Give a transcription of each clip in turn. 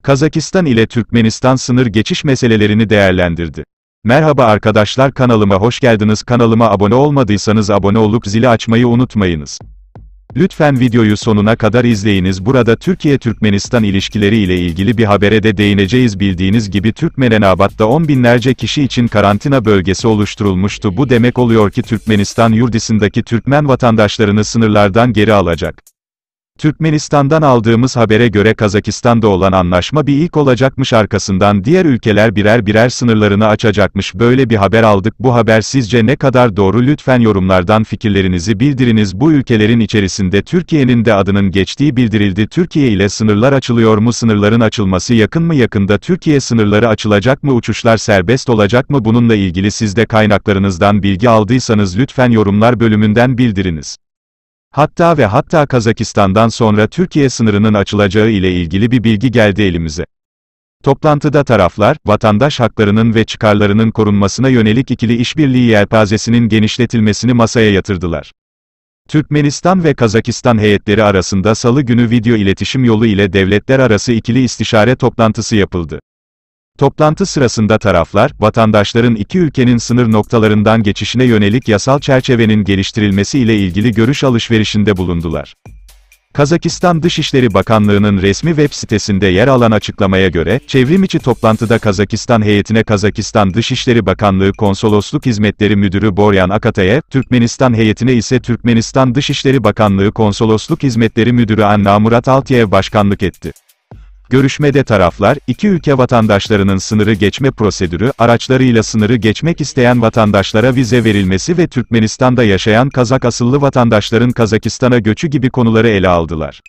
Kazakistan ile Türkmenistan sınır geçiş meselelerini değerlendirdi. Merhaba arkadaşlar, kanalıma hoş geldiniz. Kanalıma abone olmadıysanız abone olup zili açmayı unutmayınız. Lütfen videoyu sonuna kadar izleyiniz. Burada Türkiye-Türkmenistan ilişkileri ile ilgili bir habere de değineceğiz. Bildiğiniz gibi Türkmenenabat'ta 10 binlerce kişi için karantina bölgesi oluşturulmuştu. Bu demek oluyor ki Türkmenistan yurdisindeki Türkmen vatandaşlarını sınırlardan geri alacak. Türkmenistan'dan aldığımız habere göre Kazakistan'da olan anlaşma bir ilk olacakmış, arkasından diğer ülkeler birer birer sınırlarını açacakmış. Böyle bir haber aldık. Bu haber sizce ne kadar doğru? Lütfen yorumlardan fikirlerinizi bildiriniz. Bu ülkelerin içerisinde Türkiye'nin de adının geçtiği bildirildi. Türkiye ile sınırlar açılıyor mu? Sınırların açılması yakın mı? Yakında Türkiye sınırları açılacak mı? Uçuşlar serbest olacak mı? Bununla ilgili siz de kaynaklarınızdan bilgi aldıysanız lütfen yorumlar bölümünden bildiriniz. Hatta Kazakistan'dan sonra Türkiye sınırının açılacağı ile ilgili bir bilgi geldi elimize. Toplantıda taraflar, vatandaş haklarının ve çıkarlarının korunmasına yönelik ikili işbirliği yelpazesinin genişletilmesini masaya yatırdılar. Türkmenistan ve Kazakistan heyetleri arasında Salı günü video iletişim yolu ile devletler arası ikili istişare toplantısı yapıldı. Toplantı sırasında taraflar, vatandaşların iki ülkenin sınır noktalarından geçişine yönelik yasal çerçevenin geliştirilmesi ile ilgili görüş alışverişinde bulundular. Kazakistan Dışişleri Bakanlığı'nın resmi web sitesinde yer alan açıklamaya göre, çevrimiçi toplantıda Kazakistan heyetine Kazakistan Dışişleri Bakanlığı Konsolosluk Hizmetleri Müdürü Boryan Akatayev, Türkmenistan heyetine ise Türkmenistan Dışişleri Bakanlığı Konsolosluk Hizmetleri Müdürü Anna Murat Altiyev başkanlık etti. Görüşmede taraflar, iki ülke vatandaşlarının sınırı geçme prosedürü, araçlarıyla sınırı geçmek isteyen vatandaşlara vize verilmesi ve Türkmenistan'da yaşayan Kazak asıllı vatandaşların Kazakistan'a göçü gibi konuları ele aldılar.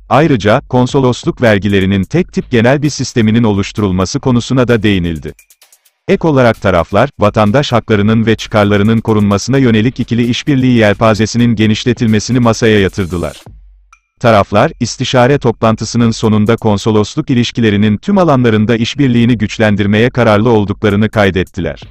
Ayrıca, konsolosluk vergilerinin tek tip genel bir sisteminin oluşturulması konusuna da değinildi. Ek olarak taraflar, vatandaş haklarının ve çıkarlarının korunmasına yönelik ikili işbirliği yelpazesinin genişletilmesini masaya yatırdılar. Taraflar, istişare toplantısının sonunda konsolosluk ilişkilerinin tüm alanlarında işbirliğini güçlendirmeye kararlı olduklarını kaydettiler.